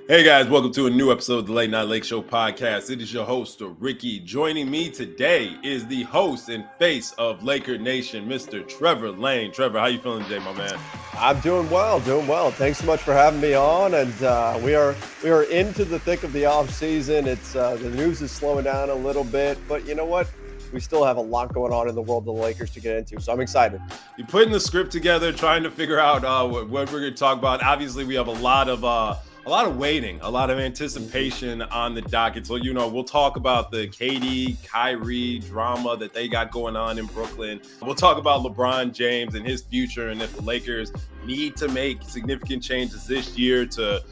Hey guys, welcome to a new episode of the Late Night Lake Show podcast. It is your host, Ricky. Joining me today is the host and face of Laker Nation, Mr. Trevor Lane. Trevor, how you feeling today, my man? I'm doing well. Thanks so much for having me on. And we are into the thick of the off season. It's the news is slowing down a little bit, but you know what? We still have a lot going on in the world of the Lakers to get into, so I'm excited. You're putting the script together, trying to figure out what we're going to talk about. Obviously, we have a lot of waiting, a lot of anticipation on the docket. So, we'll talk about the KD, Kyrie drama that they got going on in Brooklyn. We'll talk about LeBron James and his future and if the Lakers need to make significant changes this year to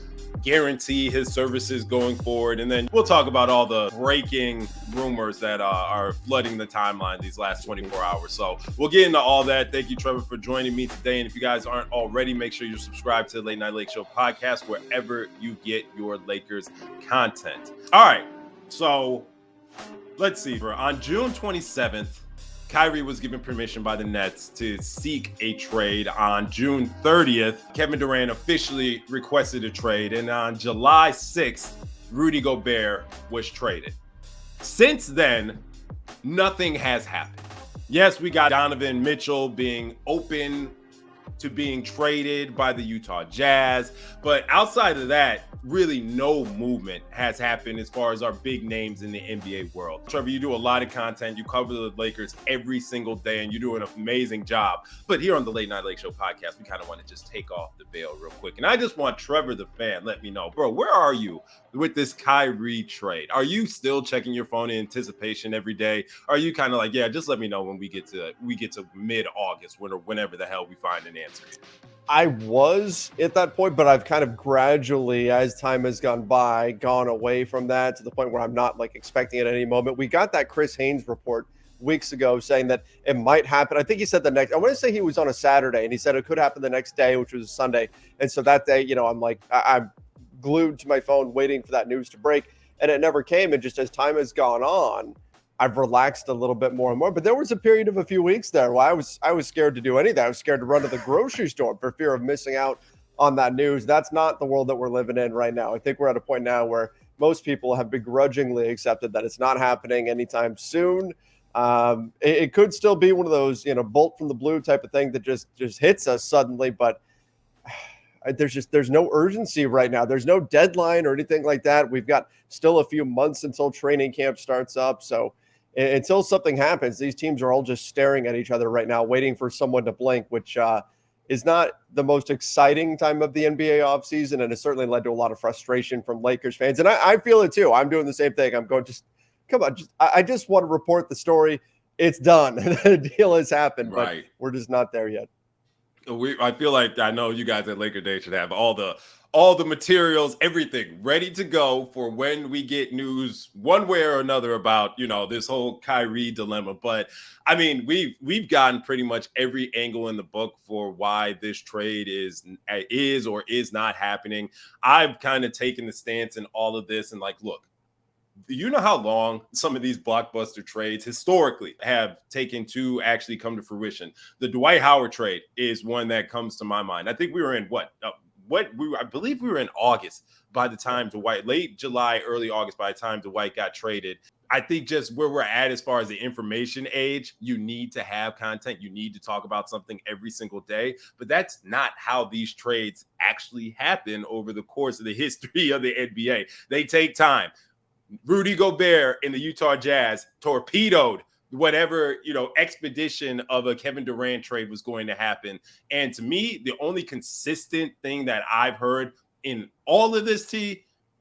guarantee his services going forward. And then we'll talk about all the breaking rumors that are flooding the timeline these last 24 hours. So we'll get into all that. Thank you, Trevor, for joining me today. And if you guys aren't already, make sure you're subscribed to the Late Night Lake Show podcast wherever you get your Lakers content. All right. So let's see. On June 27th, Kyrie was given permission by the Nets to seek a trade. On June 30th, Kevin Durant officially requested a trade. And on July 6th, Rudy Gobert was traded. Since then, nothing has happened. Yes, we got Donovan Mitchell being open to being traded by the Utah Jazz. But outside of that, really no movement has happened as far as our big names in the NBA world. Trevor, you do a lot of content. You cover the Lakers every single day, and you do an amazing job. But here on the Late Night Lake Show podcast, we kind of want to just take off the veil real quick. And I just want Trevor, the fan, let me know, bro, where are you with this Kyrie trade? Are you still checking your phone in anticipation every day? Are you kind of like, yeah, just let me know when we get to mid-August, whenever the hell we find an answer? I was at that point, but I've kind of gradually, as time has gone by, gone away from that to the point where I'm not expecting it at any moment. We got that Chris Haynes report weeks ago saying that it might happen. I think he said I want to say he was on a Saturday, and he said it could happen the next day, which was a Sunday. And so that day, I'm glued to my phone waiting for that news to break, and it never came. And just as time has gone on, I've relaxed a little bit more and more. But there was a period of a few weeks there where I was scared to do anything. I was scared to run to the grocery store for fear of missing out on that news. That's not the world that we're living in right now. I think we're at a point now where most people have begrudgingly accepted that it's not happening anytime soon. It could still be one of those, bolt from the blue type of thing that just hits us suddenly. But there's no urgency right now. There's no deadline or anything like that. We've got still a few months until training camp starts up. So until something happens, these teams are all just staring at each other right now, waiting for someone to blink, which is not the most exciting time of the NBA offseason, and it certainly led to a lot of frustration from Lakers fans. And I feel it too. I'm doing the same thing. I'm going, come on. I just want to report the story. It's done. The deal has happened, right, but we're just not there yet. I feel like I know you guys at Laker Day should have all the materials, everything ready to go for when we get news one way or another about, this whole Kyrie dilemma. But I mean, we've gotten pretty much every angle in the book for why this trade is or is not happening. I've kind of taken the stance in all of this and look, you know how long some of these blockbuster trades historically have taken to actually come to fruition. The Dwight Howard trade is one that comes to my mind. I think we were in I believe we were in August by the time late July, early August, by the time Dwight got traded. I think just where we're at as far as the information age, you need to have content. You need to talk about something every single day. But that's not how these trades actually happen over the course of the history of the NBA. They take time. Rudy Gobert in the Utah Jazz torpedoed whatever, expedition of a Kevin Durant trade was going to happen. And to me, the only consistent thing that I've heard in all of this,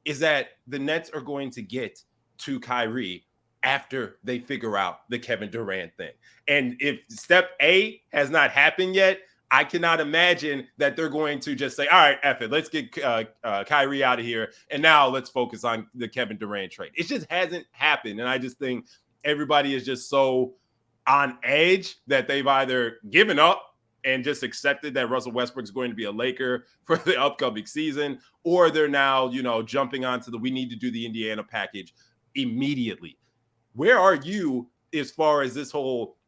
is that the Nets are going to get to Kyrie after they figure out the Kevin Durant thing. And if step A has not happened yet, I cannot imagine that they're going to just say, all right, F it, let's get Kyrie out of here. And now let's focus on the Kevin Durant trade. It just hasn't happened. And I just think everybody is just so on edge that they've either given up and just accepted that Russell Westbrook is going to be a Laker for the upcoming season, or they're now, jumping onto we need to do the Indiana package immediately. Where are you as far as this whole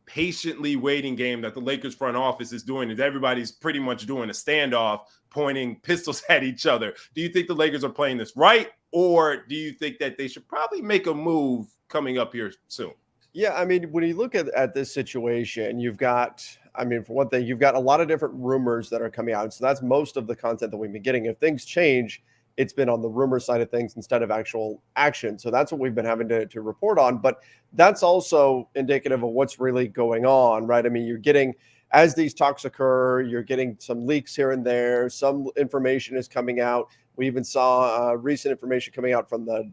patiently waiting game that the Lakers front office is doing is everybody's pretty much doing a standoff, pointing pistols at each other. Do you think the Lakers are playing this right, or do you think that they should probably make a move coming up here soon? Yeah, I mean, when you look at this situation, you've got, I mean, for one thing, you've got a lot of different rumors that are coming out. So that's most of the content that we've been getting. If things change, it's been on the rumor side of things instead of actual action. So that's what we've been having to report on. But that's also indicative of what's really going on, right? I mean, you're getting, as these talks occur, you're getting some leaks here and there. Some information is coming out. We even saw recent information coming out from the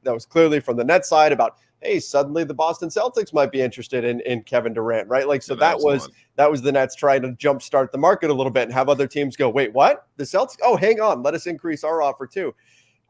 that was clearly from the net side about, hey, suddenly the Boston Celtics might be interested in Kevin Durant, right? Like, so that was the Nets trying to jumpstart the market a little bit and have other teams go, wait, what? The Celtics? Oh, hang on, let us increase our offer too.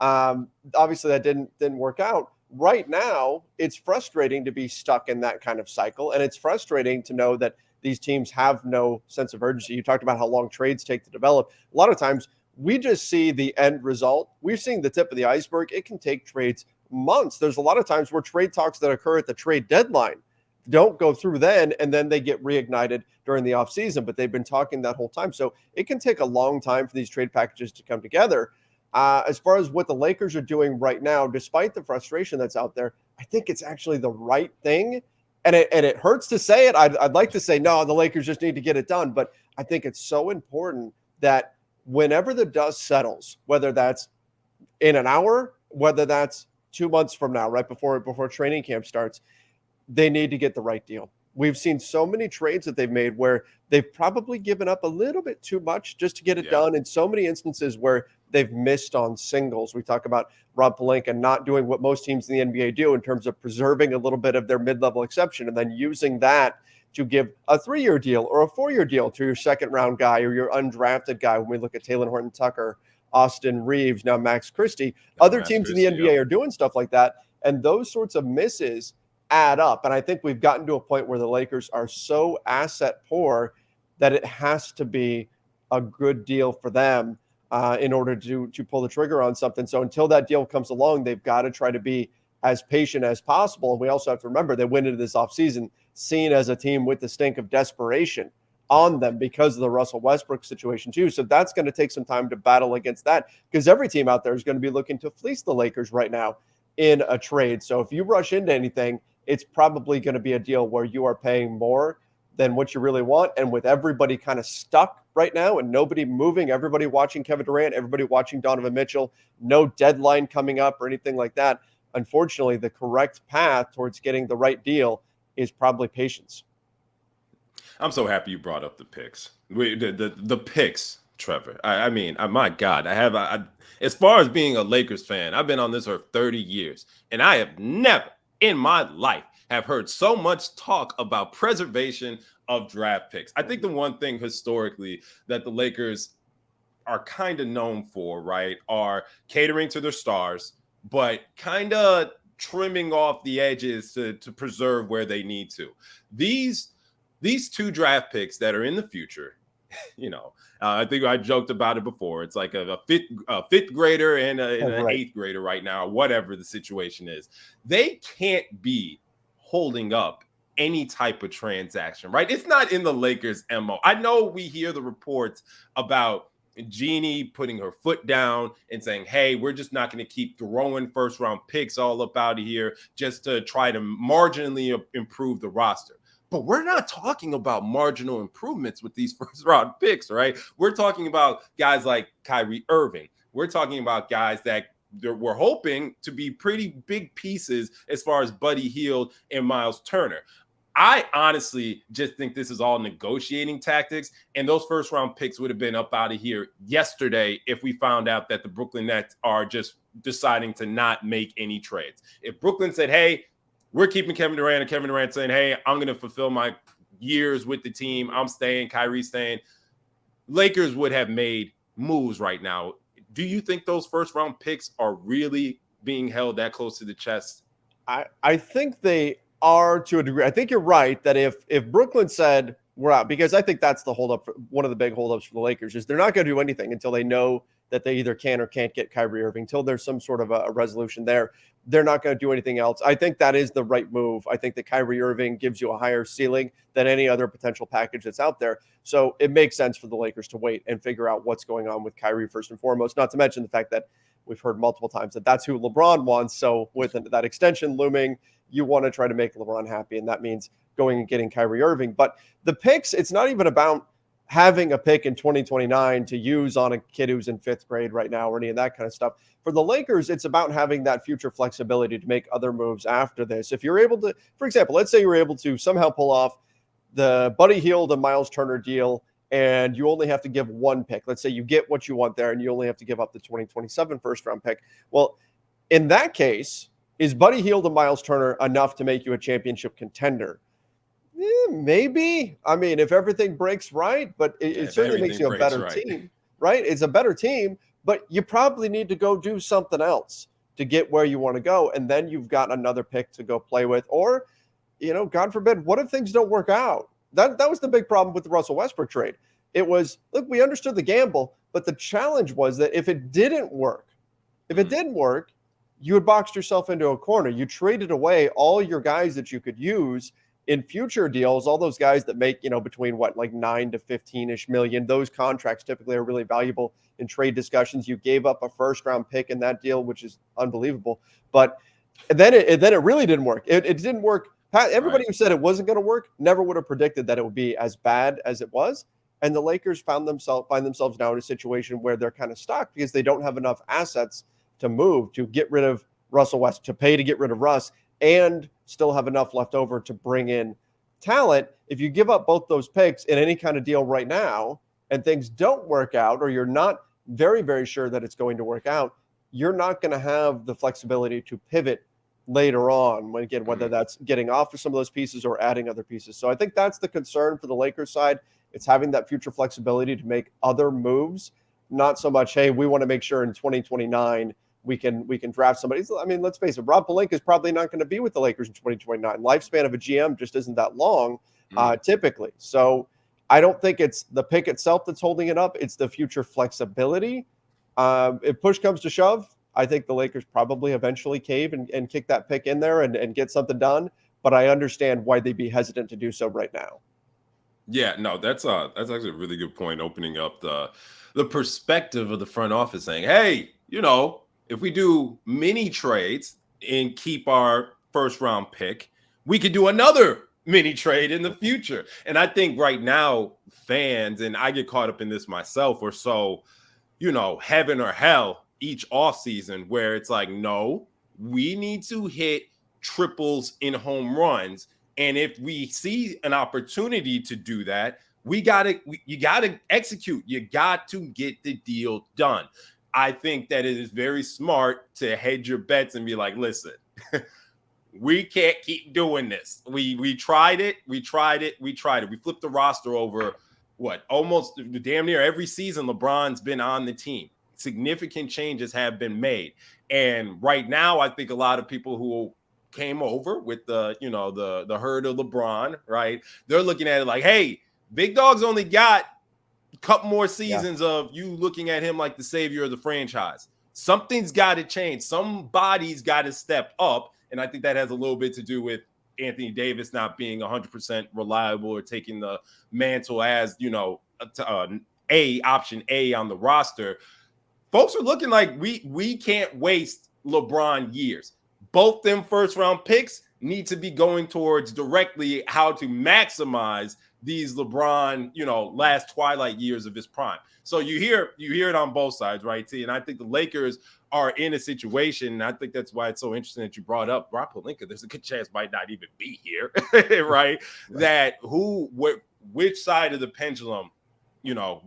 Obviously, that didn't work out. Right now, it's frustrating to be stuck in that kind of cycle, and it's frustrating to know that these teams have no sense of urgency. You talked about how long trades take to develop. A lot of times, we just see the end result. We're seeing the tip of the iceberg. It can take trades months. There's a lot of times where trade talks that occur at the trade deadline don't go through then, and then they get reignited during the offseason, but they've been talking that whole time. So it can take a long time for these trade packages to come together. As far as what the Lakers are doing right now, despite the frustration that's out there, I think it's actually the right thing. And it hurts to say it. I'd like to say, no, the Lakers just need to get it done. But I think it's so important that whenever the dust settles, whether that's in an hour, whether that's 2 months from now, right before training camp starts, they need to get the right deal. We've seen so many trades that they've made where they've probably given up a little bit too much just to get it done. In so many instances where they've missed on singles. We talk about Rob Pelinka not doing what most teams in the NBA do in terms of preserving a little bit of their mid-level exception and then using that to give a 3-year deal or a 4-year deal to your second-round guy or your undrafted guy. When we look at Talen Horton-Tucker, Austin Reeves, now Max Christie, other teams in the NBA are doing stuff like that, and those sorts of misses add up. And I think we've gotten to a point where the Lakers are so asset poor that it has to be a good deal for them in order to pull the trigger on something. So until that deal comes along, they've got to try to be as patient as possible. And we also have to remember they went into this offseason seen as a team with the stink of desperation on them because of the Russell Westbrook situation too. So that's going to take some time to battle against that, because every team out there is going to be looking to fleece the Lakers right now in a trade. So if you rush into anything, it's probably going to be a deal where you are paying more than what you really want. And with everybody kind of stuck right now and nobody moving, everybody watching Kevin Durant, everybody watching Donovan Mitchell, no deadline coming up or anything like that, unfortunately, the correct path towards getting the right deal is probably patience. I'm so happy you brought up the picks. The picks, Trevor. I mean, my God, as far as being a Lakers fan, I've been on this earth 30 years, and I have never in my life have heard so much talk about preservation of draft picks. I think the one thing historically that the Lakers are kind of known for, right, are catering to their stars, but kind of trimming off the edges to preserve where they need to. These 2 draft picks that are in the future, I think I joked about it before. It's like a fifth grader and an eighth grader right now, whatever the situation is. They can't be holding up any type of transaction, right? It's not in the Lakers' MO. I know we hear the reports about Jeannie putting her foot down and saying, hey, we're just not going to keep throwing first-round picks all up out of here just to try to marginally improve the roster. But we're not talking about marginal improvements with these first-round picks, right? We're talking about guys like Kyrie Irving. We're talking about guys that we're hoping to be pretty big pieces as far as Buddy Hield and Myles Turner. I honestly just think this is all negotiating tactics, and those first-round picks would have been up out of here yesterday if we found out that the Brooklyn Nets are just deciding to not make any trades. If Brooklyn said, hey, we're keeping Kevin Durant, and Kevin Durant saying, hey, I'm going to fulfill my years with the team, I'm staying, Kyrie's staying, Lakers would have made moves right now. Do you think those first-round picks are really being held that close to the chest? I think they are to a degree. I think you're right that if Brooklyn said we're out, because I think that's the holdup. One of the big holdups for the Lakers is they're not going to do anything until they know that they either can or can't get Kyrie Irving. Until there's some sort of a resolution there, they're not going to do anything else. I think that is the right move. I think that Kyrie Irving gives you a higher ceiling than any other potential package that's out there. So it makes sense for the Lakers to wait and figure out what's going on with Kyrie first and foremost, not to mention the fact that we've heard multiple times that that's who LeBron wants. So with that extension looming, you want to try to make LeBron happy, and that means going and getting Kyrie Irving. But the picks, it's not even about having a pick in 2029 to use on a kid who's in 5th grade right now or any of that kind of stuff. For the Lakers, it's about having that future flexibility to make other moves after this. If you're able to, for example, let's say you're able to somehow pull off the Buddy Hield and Myles Turner deal, and you only have to give one pick. Let's say you get what you want there, and you only have to give up the 2027 first-round pick. Well, in that case, is Buddy Hield and Myles Turner enough to make you a championship contender? Maybe. I mean, if everything breaks right, but it certainly makes you a better team, right? It's a better team, but you probably need to go do something else to get where you want to go. And then you've got another pick to go play with. Or, God forbid, what if things don't work out? That was the big problem with the Russell Westbrook trade. It was, look, we understood the gamble, but the challenge was that if it didn't work, you had boxed yourself into a corner. You traded away all your guys that you could use in future deals, all those guys that make, between like 9 to 15-ish million. Those contracts typically are really valuable in trade discussions. You gave up a first-round pick in that deal, which is unbelievable. But then it really didn't work. It didn't work. Everybody who said it wasn't going to work never would have predicted that it would be as bad as it was. And the Lakers find themselves now in a situation where they're kind of stuck because they don't have enough assets to move, to get rid of Russell West, to pay to get rid of Russ, and still have enough left over to bring in talent. If you give up both those picks in any kind of deal right now and things don't work out, or you're not very, very sure that it's going to work out, you're not going to have the flexibility to pivot later on, whether that's getting off of some of those pieces or adding other pieces. So I think that's the concern for the Lakers side. It's having that future flexibility to make other moves, not so much, hey, we want to make sure in 2029 we can draft somebody. I mean, let's face it, Rob Pelinka is probably not going to be with the Lakers in 2029. Lifespan of a GM just isn't that long, typically. So I don't think it's the pick itself that's holding it up. It's the future flexibility. If push comes to shove, I think the Lakers probably eventually cave and kick that pick in there and get something done. But I understand why they'd be hesitant to do so right now. Yeah, no, that's actually a really good point, opening up the perspective of the front office saying, hey, if we do mini trades and keep our first round pick, we could do another mini trade in the future. And I think right now, fans, and I get caught up in this myself, or so, heaven or hell each offseason, where it's like, no, we need to hit triples in home runs. And if we see an opportunity to do that, you got to execute. You got to get the deal done. I think that it is very smart to hedge your bets and be like, listen, we can't keep doing this. We tried it. We flipped the roster over, almost damn near every season LeBron's been on the team. Significant changes have been made. And right now, I think a lot of people who came over with the herd of LeBron, right? They're looking at it like, hey, big dog's only got couple more seasons of you looking at him like the savior of the franchise. Something's got to change. Somebody's got to step up. And I think that has a little bit to do with Anthony Davis not being 100% reliable or taking the mantle as, option A on the roster. Folks are looking like we can't waste LeBron years. Both them first round picks need to be going towards directly how to maximize these LeBron, last twilight years of his prime. So you hear it on both sides, right, T? And I think the Lakers are in a situation, and I think that's why it's so interesting that you brought up Rob Pelinka. There's a good chance might not even be here, right? That which side of the pendulum,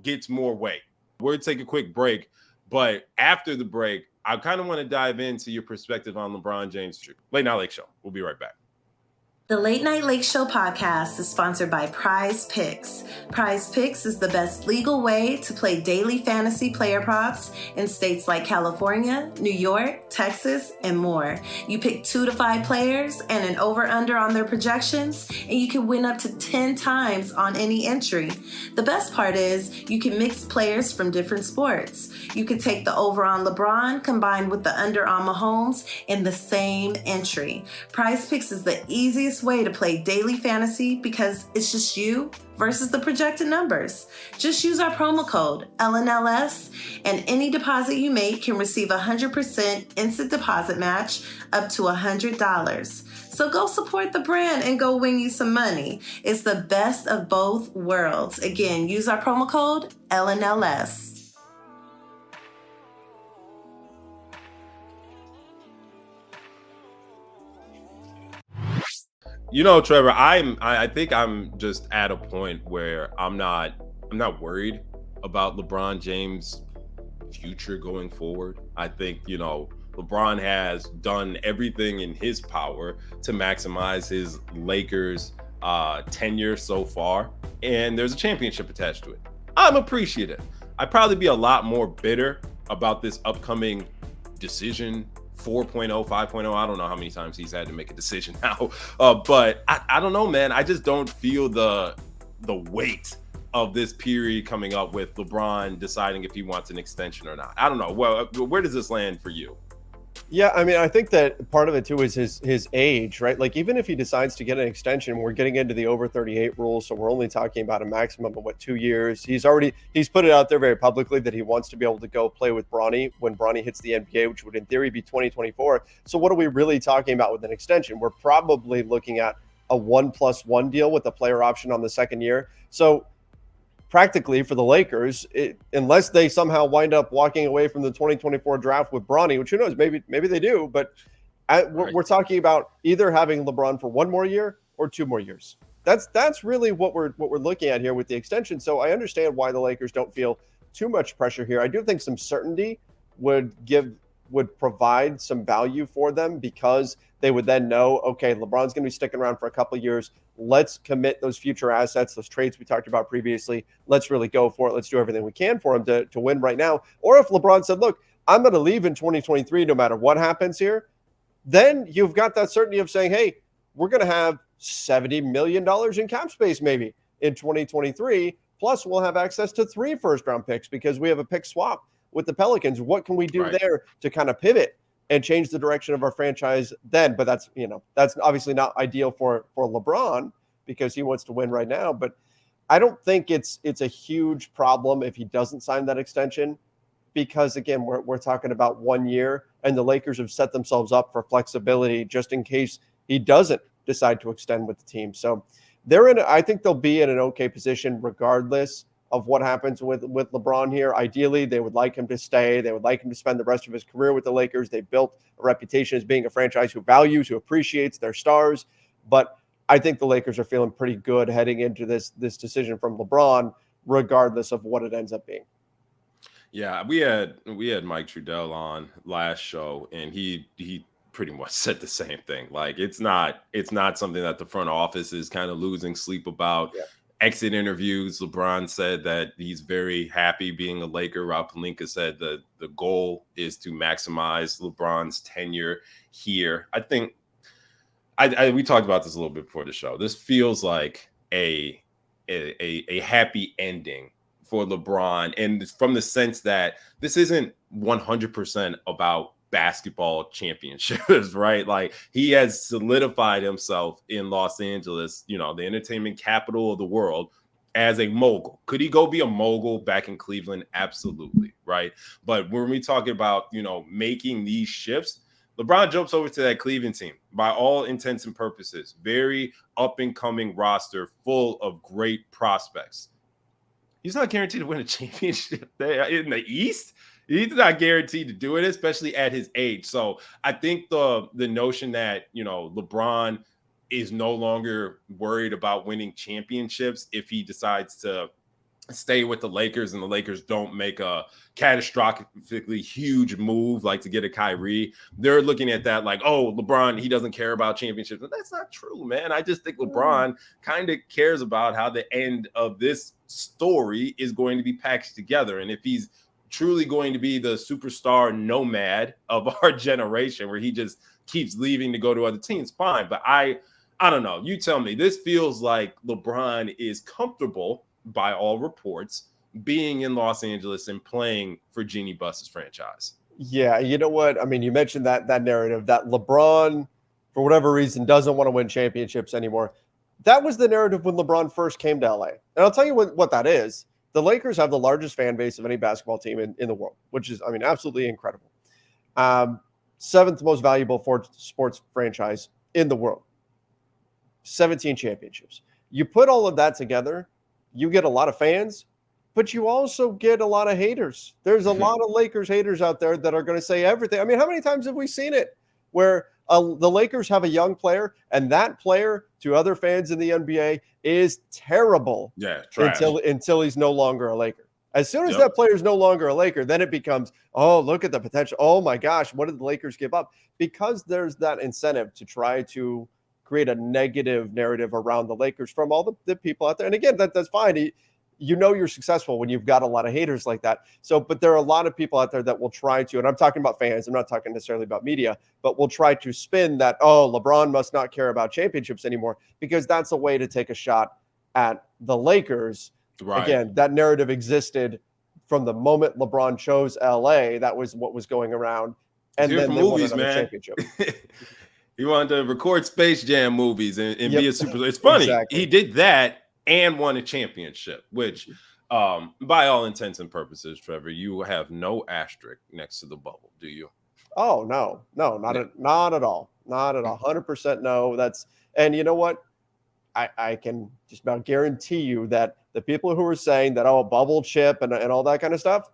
gets more weight. We're going to take a quick break, but after the break, I kind of want to dive into your perspective on LeBron James. Late Night Lake Show. We'll be right back. The Late Night Lake Show podcast is sponsored by Prize Picks. Prize Picks is the best legal way to play daily fantasy player props in states like California, New York, Texas, and more. You pick 2 to 5 players and an over-under on their projections, and you can win up to 10 times on any entry. The best part is you can mix players from different sports. You could take the over on LeBron combined with the under on Mahomes in the same entry. Prize Picks is the easiest way to play daily fantasy because it's just you versus the projected numbers. Just use our promo code LNLS and any deposit you make can receive 100% instant deposit match up to $100. So go support the brand and go win you some money. It's the best of both worlds. Again, use our promo code LNLS. You know, Trevor, I think I'm just at a point where I'm not worried about LeBron James' future going forward. I think, you know, LeBron has done everything in his power to maximize his Lakers tenure so far, and there's a championship attached to it. I'm appreciative. I'd probably be a lot more bitter about this upcoming decision 4.0, 5.0. I don't know how many times he's had to make a decision now. But I don't know, man. I just don't feel the weight of this period coming up with LeBron deciding if he wants an extension or not. I don't know. Well, where does this land for you? Yeah, I mean, I think that part of it too is his age, right? Like even if he decides to get an extension, we're getting into the over 38 rule, so we're only talking about a maximum of 2 years. He's put it out there very publicly that he wants to be able to go play with Bronny when Bronny hits the NBA, which would in theory be 2024. So what are we really talking about with an extension? We're probably looking at a 1+1 deal with a player option on the second year. So practically for the Lakers, unless they somehow wind up walking away from the 2024 draft with Bronny, which who knows, maybe they do, but we're talking about either having LeBron for 1 more year or 2 more years. That's really what we're looking at here with the extension. So I understand why the Lakers don't feel too much pressure here. I do think some certainty would provide some value for them because they would then know, okay, LeBron's going to be sticking around for a couple of years. Let's commit those future assets, those trades we talked about previously. Let's really go for it. Let's do everything we can for him to win right now. Or if LeBron said, look, I'm going to leave in 2023 no matter what happens here, then you've got that certainty of saying, hey, we're going to have $70 million in cap space maybe in 2023. Plus, we'll have access to 3 first-round picks because we have a pick swap with the Pelicans. What can we do there to kind of pivot and change the direction of our franchise then? But that's obviously not ideal for LeBron because he wants to win right now. But I don't think it's a huge problem if he doesn't sign that extension because, again, we're talking about 1 year, and the Lakers have set themselves up for flexibility just in case he doesn't decide to extend with the team. So I think they'll be in an okay position regardless of what happens with LeBron here. Ideally, they would like him to stay. They would like him to spend the rest of his career with the Lakers. They built a reputation as being a franchise who values, who appreciates their stars. But I think the Lakers are feeling pretty good heading into this decision from LeBron, regardless of what it ends up being. Yeah, we had Mike Trudell on last show, and he pretty much said the same thing. Like it's not something that the front office is kind of losing sleep about. Yeah. Exit interviews, LeBron said that he's very happy being a Laker. Rob Pelinka said the goal is to maximize LeBron's tenure here. I think we talked about this a little bit before the show. This feels like a happy ending for LeBron, and from the sense that this isn't 100% about basketball championships, right? Like he has solidified himself in Los Angeles, the entertainment capital of the world, as a mogul. Could he go be a mogul back in Cleveland? Absolutely, right? But when we talk about, making these shifts, LeBron jumps over to that Cleveland team, by all intents and purposes, very up and coming roster full of great prospects. He's not guaranteed to win a championship there in the East. He's not guaranteed to do it, especially at his age. So I think the notion that, LeBron is no longer worried about winning championships if he decides to stay with the Lakers and the Lakers don't make a catastrophically huge move like to get a Kyrie, they're looking at that like, oh, LeBron, he doesn't care about championships. But that's not true, man. I just think LeBron kind of cares about how the end of this story is going to be packaged together. And if he's truly going to be the superstar nomad of our generation where he just keeps leaving to go to other teams, fine. But I don't know. You tell me. This feels like LeBron is comfortable, by all reports, being in Los Angeles and playing for Jeanie Buss's franchise. Yeah, you know what? I mean, you mentioned that narrative that LeBron, for whatever reason, doesn't want to win championships anymore. That was the narrative when LeBron first came to LA. And I'll tell you what that is. The Lakers have the largest fan base of any basketball team in the world, which is, I mean, absolutely incredible. Seventh most valuable sports franchise in the world. 17 championships. You put all of that together, you get a lot of fans, but you also get a lot of haters. There's a lot of Lakers haters out there that are going to say everything. I mean, how many times have we seen it where the Lakers have a young player and that player to other fans in the NBA is terrible until he's no longer a Laker. As soon as that player is no longer a Laker, then it becomes, oh, look at the potential. Oh, my gosh, what did the Lakers give up? Because there's that incentive to try to create a negative narrative around the Lakers from all the people out there. And again, that's fine. You know you're successful when you've got a lot of haters like that. So, but there are a lot of people out there that will try to, and I'm talking about fans, I'm not talking necessarily about media, but will try to spin that, oh, LeBron must not care about championships anymore, because that's a way to take a shot at the Lakers. Right. Again, that narrative existed from the moment LeBron chose LA. That was what was going around. And then they won another championship. He wanted to record Space Jam movies and be a super. It's funny. Exactly. He did that and won a championship, which by all intents and purposes, Trevor, you have no asterisk next to the bubble, do you? Oh, no, not at all. Not at all. 100% no. And you know what? I can just about guarantee you that the people who are saying that, oh, bubble chip and all that kind of stuff,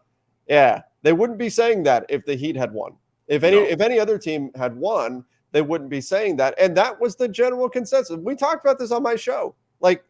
yeah, they wouldn't be saying that if the Heat had won. If any other team had won, they wouldn't be saying that. And that was the general consensus. We talked about this on my show, like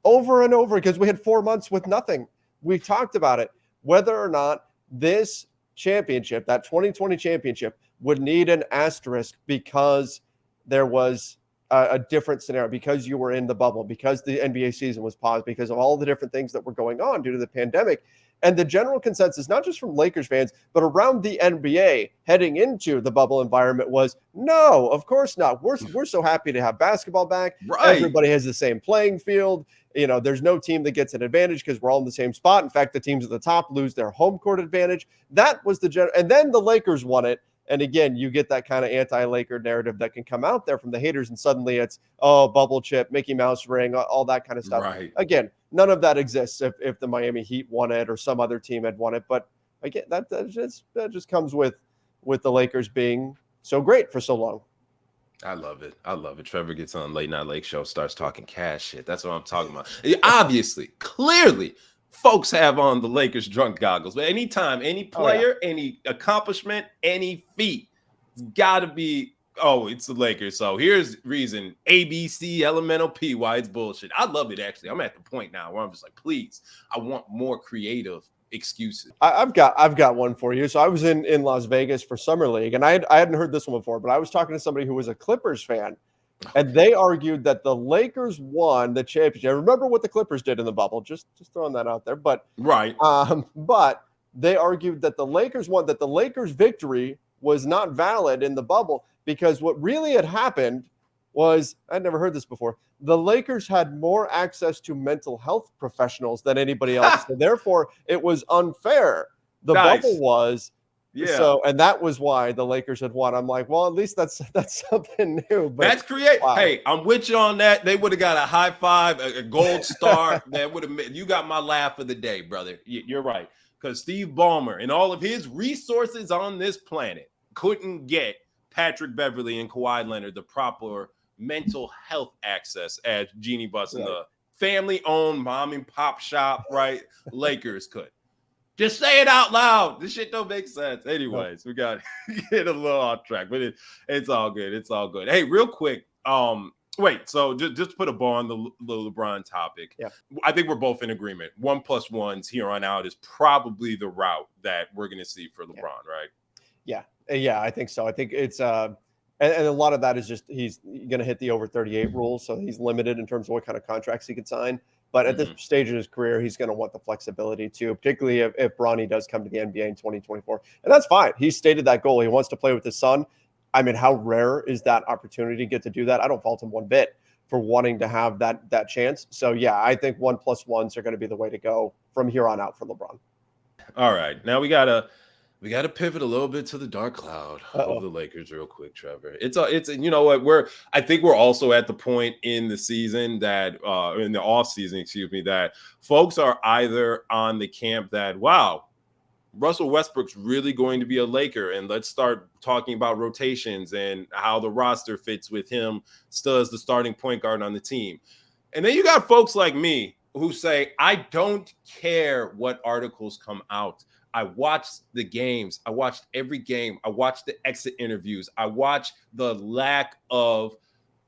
over and over, because we had 4 months with nothing. We talked about it, whether or not this championship, that 2020 championship, would need an asterisk because there was a different scenario, because you were in the bubble, because the NBA season was paused, because of all the different things that were going on due to the pandemic. And the general consensus, not just from Lakers fans, but around the NBA heading into the bubble environment, was no, of course not. We're so happy to have basketball back. Right. Everybody has the same playing field. You know, there's no team that gets an advantage because we're all in the same spot. In fact, the teams at the top lose their home court advantage. That was the general. And then the Lakers won it. And again, you get that kind of anti-Laker narrative that can come out there from the haters. And suddenly it's, oh, bubble chip, Mickey Mouse ring, all that kind of stuff. Right. Again, none of that exists if the Miami Heat won it or some other team had won it. But again, that just comes with the Lakers being so great for so long. I love it. Trevor gets on Late Night Lake Show, starts talking cash shit. That's what I'm talking about. Obviously, clearly, folks have on the Lakers drunk goggles. But anytime, any player, any accomplishment, any feat, it's got to be, oh, it's the Lakers. So here's reason ABC, elemental P, why it's bullshit. I love it, actually. I'm at the point now where I'm just like, please, I want more creative excuses. I've got one for you. So I was in Las Vegas for Summer League, and I hadn't heard this one before, but I was talking to somebody who was a Clippers fan, and they argued that the Lakers won the championship. I remember what the Clippers did in the bubble, just throwing that out there. But right. But they argued that the Lakers won, that the Lakers' victory was not valid in the bubble, because what really had happened was, I'd never heard this before, the Lakers had more access to mental health professionals than anybody else. So therefore, it was unfair. The bubble was. Yeah. So, and that was why the Lakers had won. I'm like, well, at least that's something new. But that's creative. Wow. Hey, I'm with you on that. They would have got a high five, a gold star. That would have. You got my laugh of the day, brother. You're right. Because Steve Ballmer and all of his resources on this planet couldn't get Patrick Beverley and Kawhi Leonard the proper mental health access as Jeanie Buss and the family-owned mom and pop shop, right? Lakers could. Just say it out loud. This shit don't make sense. Anyways, we got to get a little off track, but it's all good. It's all good. Hey, real quick, wait. So just put a bow on the LeBron topic. Yeah. I think we're both in agreement. 1+1s here on out is probably the route that we're going to see for LeBron, right? Yeah, I think so. I think it's and a lot of that is just he's going to hit the over 38 rule, so he's limited in terms of what kind of contracts he can sign. But at this stage of his career, he's going to want the flexibility too, particularly if Bronny does come to the NBA in 2024. And that's fine. He stated that goal. He wants to play with his son. I mean, how rare is that opportunity to get to do that? I don't fault him one bit for wanting to have that chance. So, yeah, I think 1+1s are going to be the way to go from here on out for LeBron. All right. Now we gotta pivot a little bit to the dark cloud of the Lakers real quick, Trevor. It's you know what, I think we're also at the point in the season that in the off season, excuse me, that folks are either on the camp that, wow, Russell Westbrook's really going to be a Laker, and let's start talking about rotations and how the roster fits with him still as the starting point guard on the team. And then you got folks like me who say, I don't care what articles come out. I watched the games. I watched every game. I watched the exit interviews. I watched the lack of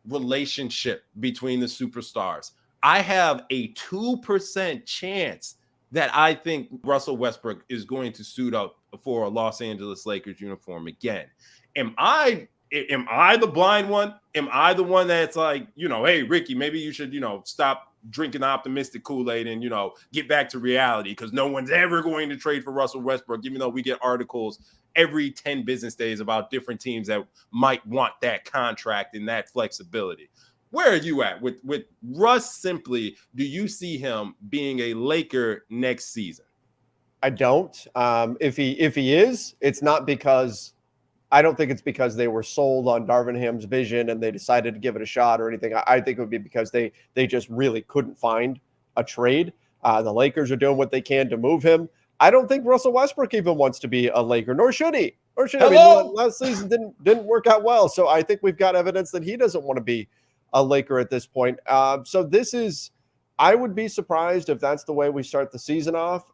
relationship between the superstars. I have a 2% chance that I think Russell Westbrook is going to suit up for a Los Angeles Lakers uniform again. Am I the blind one? Am I the one that's like, hey, Ricky, maybe you should, stop drinking optimistic Kool-Aid and, get back to reality, because no one's ever going to trade for Russell Westbrook, even though we get articles every 10 business days about different teams that might want that contract and that flexibility. Where are you at with Russ? Simply, do you see him being a Laker next season? I don't. If he is, it's not because I don't think it's because they were sold on Darvin Ham's vision and they decided to give it a shot or anything. I think it would be because they just really couldn't find a trade. The Lakers are doing what they can to move him. I don't think Russell Westbrook even wants to be a Laker, nor should he. Or should he? I mean, last season didn't work out well. So I think we've got evidence that he doesn't want to be a Laker at this point. So this is, I would be surprised if that's the way we start the season off.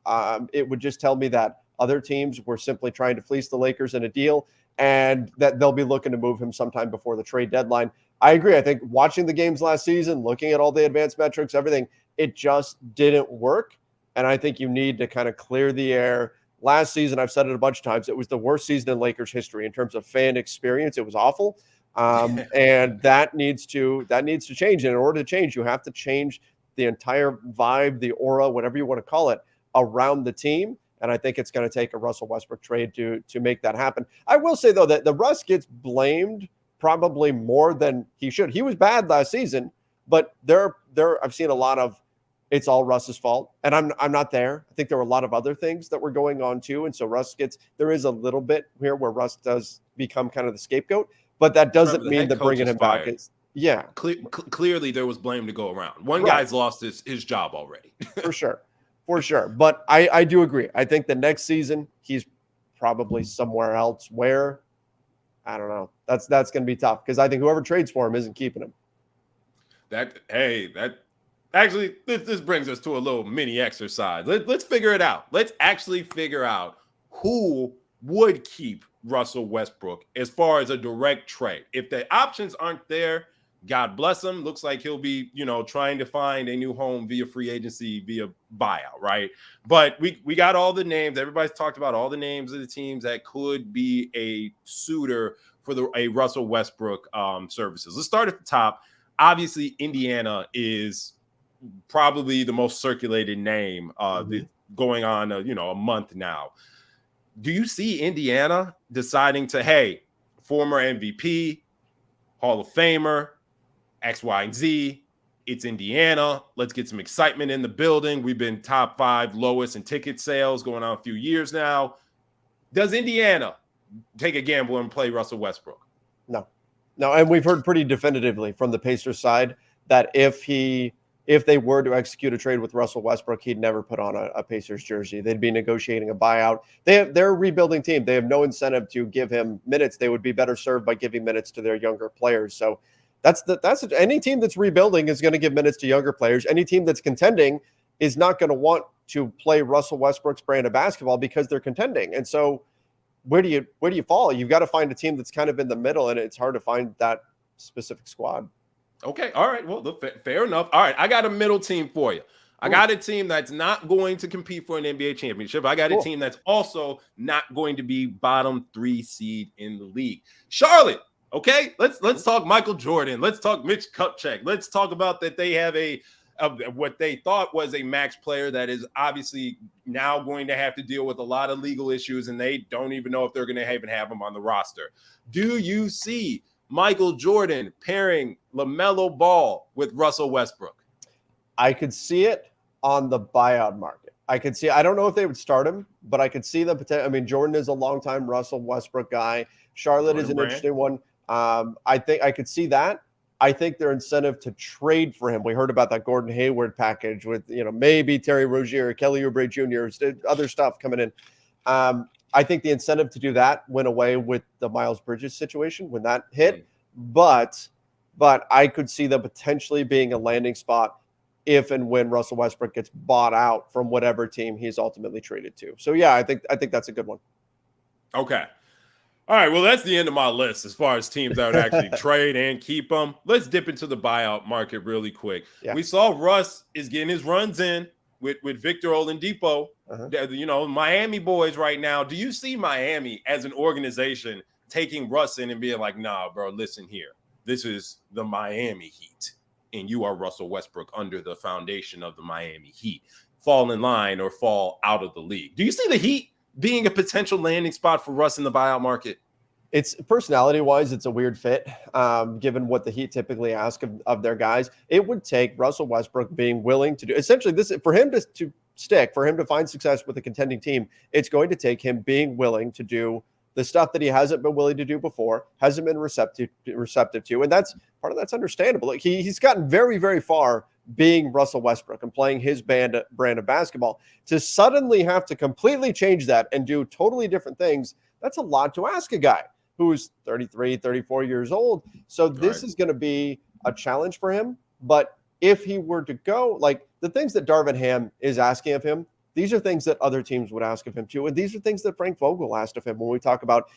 It would just tell me that other teams were simply trying to fleece the Lakers in a deal and that they'll be looking to move him sometime before the trade deadline. I agree. I think watching the games last season, looking at all the advanced metrics, everything, it just didn't work. And I think you need to kind of clear the air. Last season, I've said it a bunch of times, it was the worst season in Lakers history in terms of fan experience. It was awful. And that needs to change. And in order to change, you have to change the entire vibe, the aura, whatever you want to call it, around the team. And I think it's going to take a Russell Westbrook trade to make that happen. I will say, though, that the Russ gets blamed probably more than he should. He was bad last season, but there I've seen a lot of it's all Russ's fault. And I'm not there. I think there were a lot of other things that were going on too. And so there is a little bit here where Russ does become kind of the scapegoat, but that doesn't mean that bringing him back is, yeah. Clearly there was blame to go around. One guy's lost his job already. For sure. But I do agree. I think the next season he's probably somewhere else where, I don't know. That's going to be tough because I think whoever trades for him isn't keeping him. Actually, this brings us to a little mini exercise. Let's figure it out. Let's actually figure out who would keep Russell Westbrook as far as a direct trade. If the options aren't there, God bless him. Looks like he'll be, trying to find a new home via free agency, via buyout, right? But we got all the names. Everybody's talked about all the names of the teams that could be a suitor for a Russell Westbrook services. Let's start at the top. Obviously, Indiana is probably the most circulated name going on, a month now. Do you see Indiana deciding to, hey, former MVP, Hall of Famer, X, Y, and Z, it's Indiana. Let's get some excitement in the building. We've been top 5 lowest in ticket sales going on a few years now. Does Indiana take a gamble and play Russell Westbrook? No. And we've heard pretty definitively from the Pacers side that if they were to execute a trade with Russell Westbrook, he'd never put on a Pacers jersey. They'd be negotiating a buyout. They're a rebuilding team. They have no incentive to give him minutes. They would be better served by giving minutes to their younger players. So that's any team that's rebuilding is going to give minutes to younger players. Any team that's contending is not going to want to play Russell Westbrook's brand of basketball because they're contending. And so where do you fall? You've got to find a team that's kind of in the middle, and it's hard to find that specific squad. Okay. All right. Well, fair enough. All right. I got a middle team for you. I got a team that's not going to compete for an NBA championship. I got a team that's also not going to be bottom 3 seed in the league. Charlotte. Okay. Let's talk Michael Jordan. Let's talk Mitch Kupchak. Let's talk about that they have what they thought was a max player that is obviously now going to have to deal with a lot of legal issues, and they don't even know if they're going to even have him on the roster. Do you see Michael Jordan pairing LaMelo Ball with Russell Westbrook? I could see it on the buyout market. I don't know if they would start him, but I could see the potential. I mean, Jordan is a longtime Russell Westbrook guy. Charlotte is an interesting one. I think I could see that. I think their incentive to trade for him. We heard about that Gordon Hayward package with, maybe Terry Rozier, Kelly Oubre Jr., other stuff coming in. I think the incentive to do that went away with the Miles Bridges situation when that hit. But I could see them potentially being a landing spot if and when Russell Westbrook gets bought out from whatever team he's ultimately traded to. So yeah, I think that's a good one. Okay. All right. Well, that's the end of my list as far as teams that would actually trade and keep them. Let's dip into the buyout market really quick. Yeah. We saw Russ is getting his runs in with Victor Oladipo. Miami boys right now. Do you see Miami as an organization taking Russ in and being like, nah, bro, listen here. This is the Miami Heat, and you are Russell Westbrook under the foundation of the Miami Heat. Fall in line or fall out of the league. Do you see the Heat being a potential landing spot for Russ in the buyout market? It's personality-wise, it's a weird fit, given what the Heat typically ask of their guys. It would take Russell Westbrook being willing to do essentially this for him to stick, for him to find success with a contending team. It's going to take him being willing to do the stuff that he hasn't been willing to do before, hasn't been receptive to, and that's understandable. Like he's gotten very, very far being Russell Westbrook and playing his brand of basketball. To suddenly have to completely change that and do totally different things, that's a lot to ask a guy who's 33, 34 years old. So this is going to be a challenge for him. But if he were to go, like the things that Darvin Ham is asking of him, these are things that other teams would ask of him too. And these are things that Frank Vogel asked of him when we talk about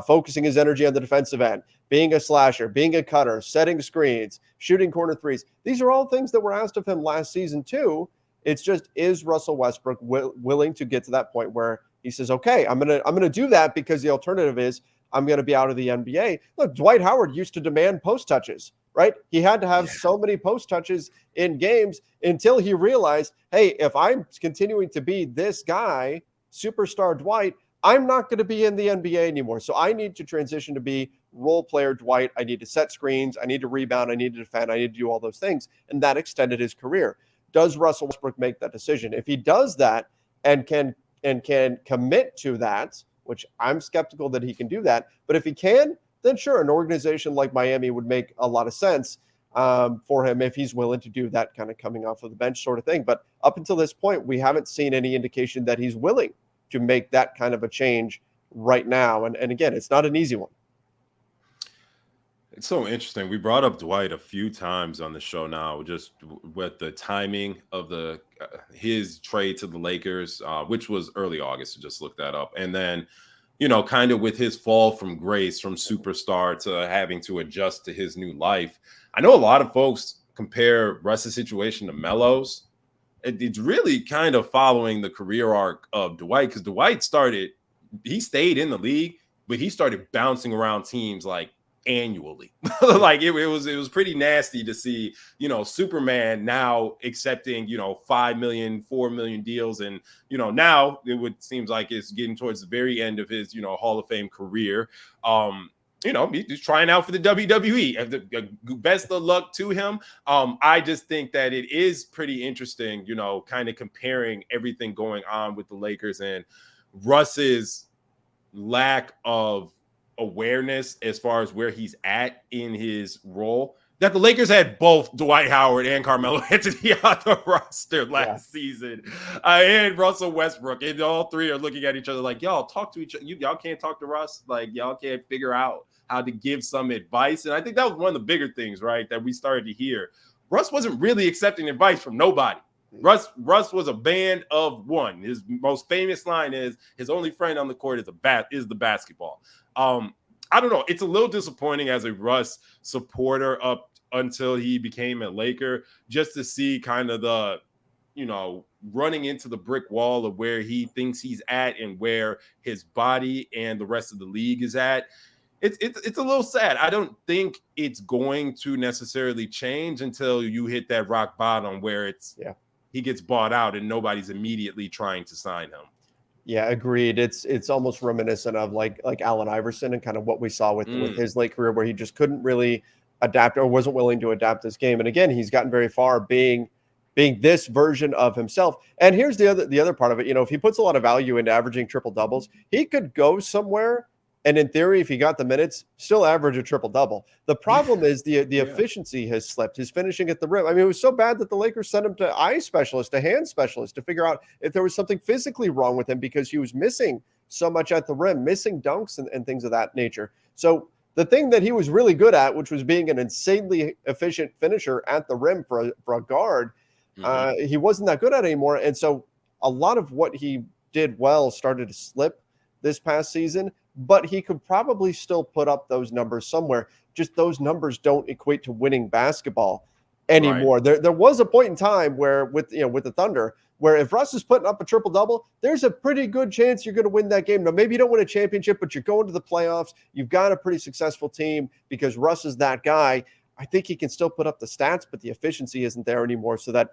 focusing his energy on the defensive end, being a slasher, being a cutter, setting screens, shooting corner threes. These are all things that were asked of him last season too. It's just, is Russell Westbrook willing to get to that point where he says, okay, I'm gonna do that because the alternative is I'm going to be out of the NBA. Look, Dwight Howard used to demand post touches, right? He had to have so many post touches in games until he realized, hey, if I'm continuing to be this guy, superstar Dwight, I'm not going to be in the NBA anymore. So I need to transition to be role player Dwight. I need to set screens. I need to rebound. I need to defend. I need to do all those things. And that extended his career. Does Russell Westbrook make that decision? If he does that and can commit to that, which I'm skeptical that he can do that. But if he can, then sure, an organization like Miami would make a lot of sense for him if he's willing to do that kind of coming off of the bench sort of thing. But up until this point, we haven't seen any indication that he's willing to make that kind of a change right now. And again, it's not an easy one. It's so interesting. We brought up Dwight a few times on the show now, just with the timing of his trade to the Lakers, which was early August. So just look that up. And then, kind of with his fall from grace, from superstar to having to adjust to his new life. I know a lot of folks compare Russ's situation to Melo's. It's really kind of following the career arc of Dwight, because Dwight he stayed in the league, but he started bouncing around teams like annually. Like it was pretty nasty to see, Superman now accepting, 5 million, 4 million deals. And, now seems like it's getting towards the very end of his, Hall of Fame career. He's trying out for the WWE. Best of luck to him. I just think that it is pretty interesting, kind of comparing everything going on with the Lakers and Russ's lack of awareness as far as where he's at in his role, that the Lakers had both Dwight Howard and Carmelo Anthony on the roster last season, and Russell Westbrook, and all three are looking at each other like, y'all talk to each other. Y'all can't talk to Russ. Like, y'all can't figure out how to give some advice. And I think that was one of the bigger things, right, that we started to hear. Russ wasn't really accepting advice from nobody. Russ was a band of one. His most famous line is, his only friend on the court is the basketball. I don't know. It's a little disappointing as a Russ supporter up until he became a Laker, just to see kind of the, running into the brick wall of where he thinks he's at and where his body and the rest of the league is at. It's a little sad. I don't think it's going to necessarily change until you hit that rock bottom where he gets bought out and nobody's immediately trying to sign him. Yeah, agreed. It's almost reminiscent of like Allen Iverson and kind of what we saw with his late career, where he just couldn't really adapt or wasn't willing to adapt his game. And again, he's gotten very far being this version of himself. And here's the other part of it. If he puts a lot of value into averaging triple doubles, he could go somewhere and in theory, if he got the minutes, still average a triple double. The problem is the efficiency has slipped. His finishing at the rim. I mean, it was so bad that the Lakers sent him to eye specialist, to hand specialist, to figure out if there was something physically wrong with him, because he was missing so much at the rim, missing dunks and things of that nature. So the thing that he was really good at, which was being an insanely efficient finisher at the rim for a guard, he wasn't that good at anymore. And so a lot of what he did well started to slip this past season, but he could probably still put up those numbers somewhere. Just those numbers don't equate to winning basketball anymore. Right. There was a point in time where with the Thunder, where if Russ is putting up a triple-double, there's a pretty good chance you're going to win that game. Now, maybe you don't win a championship, but you're going to the playoffs. You've got a pretty successful team because Russ is that guy. I think he can still put up the stats, but the efficiency isn't there anymore. So that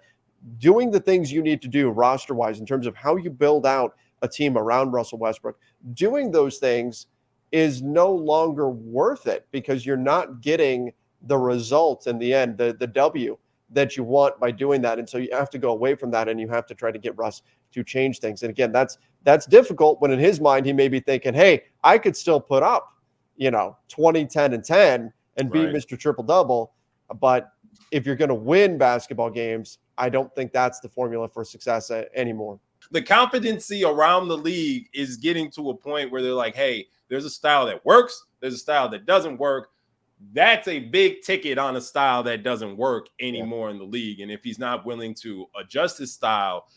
doing the things you need to do roster-wise in terms of how you build out a team around Russell Westbrook, doing those things is no longer worth it because you're not getting the results in the end, the W that you want by doing that. And so you have to go away from that, and you have to try to get Russ to change things. And again, that's difficult when in his mind he may be thinking, hey, I could still put up 20, 10, and 10 and be Mr. Triple-Double. But if you're going to win basketball games, I don't think that's the formula for success anymore. The competency around the league is getting to a point where they're like, hey, there's a style that works. There's a style that doesn't work. That's a big ticket on a style that doesn't work anymore in the league. And if he's not willing to adjust his style,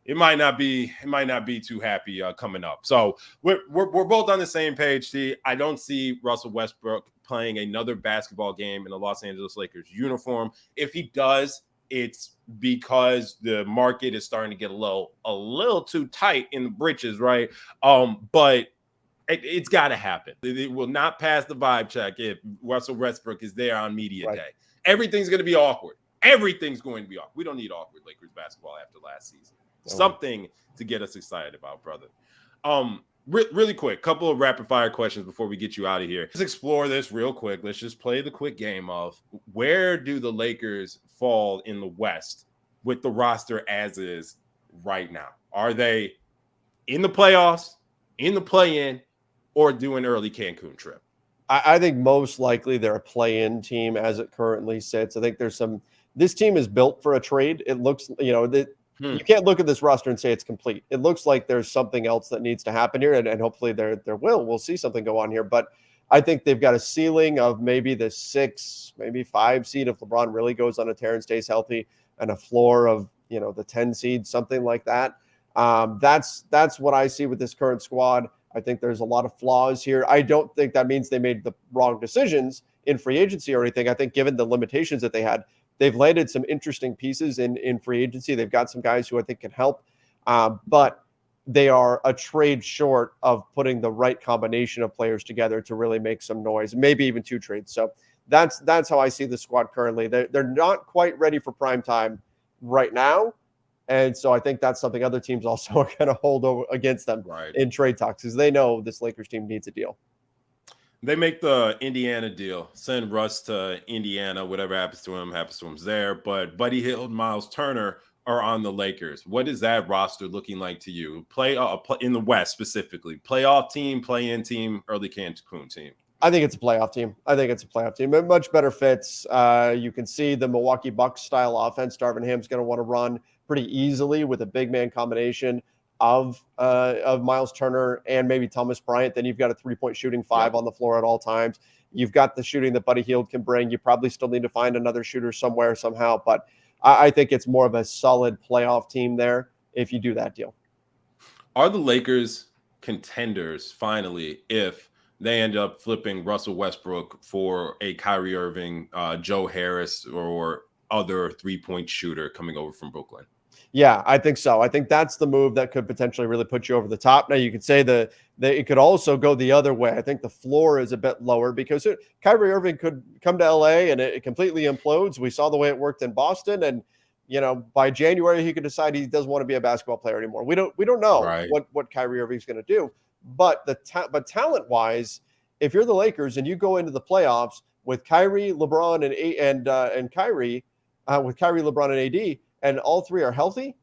it might not be too happy coming up. So we're both on the same page. See, I don't see Russell Westbrook playing another basketball game in the Los Angeles Lakers uniform. If he does, it's because the market is starting to get a little too tight in the britches, right? But it's got to happen. It will not pass the vibe check if Russell Westbrook is there on media day. Everything's going to be awkward. Everything's going to be awkward. We don't need awkward Lakers basketball after last season. Something to get us excited about, brother. Really quick, couple of rapid fire questions before we get you out of here. Let's explore this real quick. Let's just play the quick game of where do the Lakers fall in the West with the roster as is right now? Are they in the playoffs, in the play-in, or do an early Cancun trip? I think most likely they're a play-in team as it currently sits. I think this team is built for a trade. It looks, you can't look at this roster and say it's complete. It looks like there's something else that needs to happen here, and hopefully we'll see something go on here. But I think they've got a ceiling of maybe the 6, maybe 5 seed if LeBron really goes on a tear and stays healthy, and a floor of the 10 seed, something like that. That's what I see with this current squad. I think there's a lot of flaws here. I don't think that means they made the wrong decisions in free agency or anything. I think given the limitations that they had, they've landed some interesting pieces in free agency. They've got some guys who I think can help, but they are a trade short of putting the right combination of players together to really make some noise, maybe even 2 trades. So that's how I see the squad currently. They're not quite ready for prime time right now. And so I think that's something other teams also are going to hold over against them in trade talks, because they know this Lakers team needs a deal. They make the Indiana deal, send Russ to Indiana. Whatever happens to him there. But Buddy Hield, Myles Turner are on the Lakers. What is that roster looking like to you? Play in the West specifically. Playoff team, play-in team, early Cancun team. I think it's a playoff team. It much better fits. You can see the Milwaukee Bucks style offense. Darvin Ham's going to want to run pretty easily with a big man combination of Myles Turner and maybe Thomas Bryant. Then you've got a 3-point shooting 5 on the floor at all times. You've got the shooting that Buddy Hield can bring. You probably still need to find another shooter somewhere, somehow. But I think it's more of a solid playoff team there if you do that deal. Are the Lakers contenders finally if they end up flipping Russell Westbrook for a Kyrie Irving, Joe Harris, or other three-point shooter coming over from Brooklyn. Yeah, I think so. I think that's the move that could potentially really put you over the top. Now, you could say that it could also go the other way. I think the floor is a bit lower because Kyrie Irving could come to LA and it completely implodes. We saw the way it worked in Boston, and by January he could decide he doesn't want to be a basketball player anymore. We don't know Right. what Kyrie Irving's going to do, but talent wise, if you're the Lakers and you go into the playoffs with Kyrie, LeBron, and Kyrie, with Kyrie, LeBron, and AD, and all three are healthy,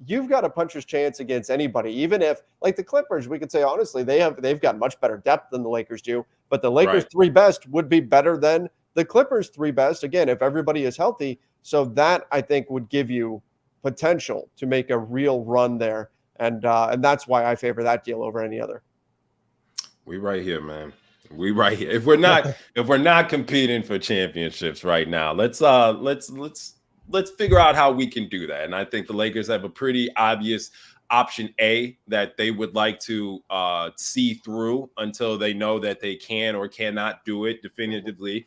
you've got a puncher's chance against anybody. Even if, like the Clippers, we could say honestly they've got much better depth than the Lakers do, but the Lakers Right. three best would be better than the Clippers three best, again, if everybody is healthy. So that, I think, would give you potential to make a real run there, and that's why I favor that deal over any other. We right here, man. We right here. If we're not competing for championships right now, let's figure out how we can do that. And I think the Lakers have a pretty obvious option A that they would like to see through until they know that they can or cannot do it definitively.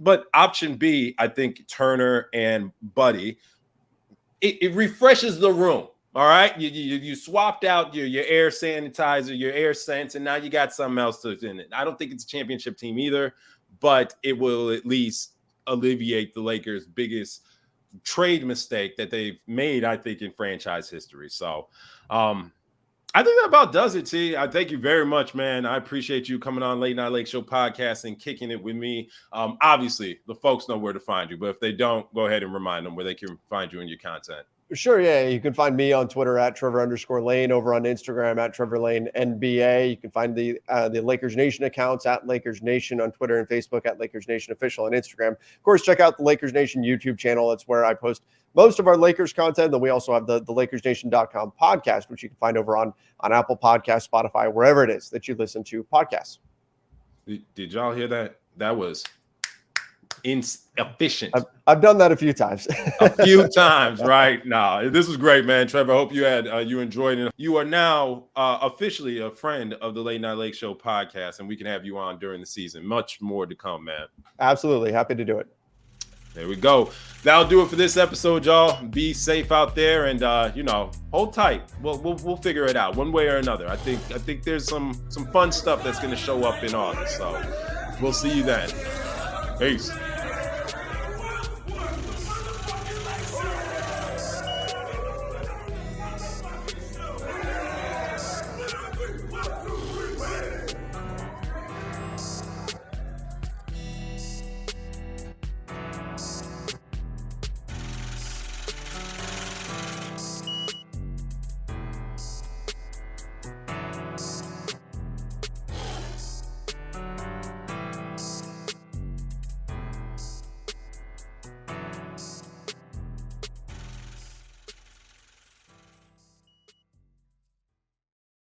But option B, I think Turner and Buddy, it refreshes the room. All right, you swapped out your air sanitizer, your air scents, and now you got something else to in it. I don't think it's a championship team either, but it will at least alleviate the Lakers' biggest trade mistake that they've made, I think, in franchise history. So I think that about does it, T. I thank you very much, man. I appreciate you coming on Late Night Lake Show podcast and kicking it with me. Obviously, the folks know where to find you, but if they don't, go ahead and remind them where they can find you and your content. Sure, yeah. You can find me on Twitter at Trevor_Lane, over on Instagram at Trevor Lane NBA. You can find the Lakers Nation accounts at Lakers Nation on Twitter and Facebook at Lakers Nation Official on Instagram. Of course, check out the Lakers Nation YouTube channel. That's where I post most of our Lakers content. Then we also have the LakersNation.com podcast, which you can find over on Apple Podcasts, Spotify, wherever it is that you listen to podcasts. Did y'all hear that? That was efficient. I've done that a few times. A few times, right? No, this was great, man. Trevor, I hope you enjoyed it. You are now officially a friend of the Late Night Lake Show podcast, and we can have you on during the season. Much more to come, man. Absolutely. Happy to do it. There we go. That'll do it for this episode, y'all. Be safe out there, and hold tight. We'll figure it out one way or another. I think there's some fun stuff that's going to show up in August. So we'll see you then. Peace.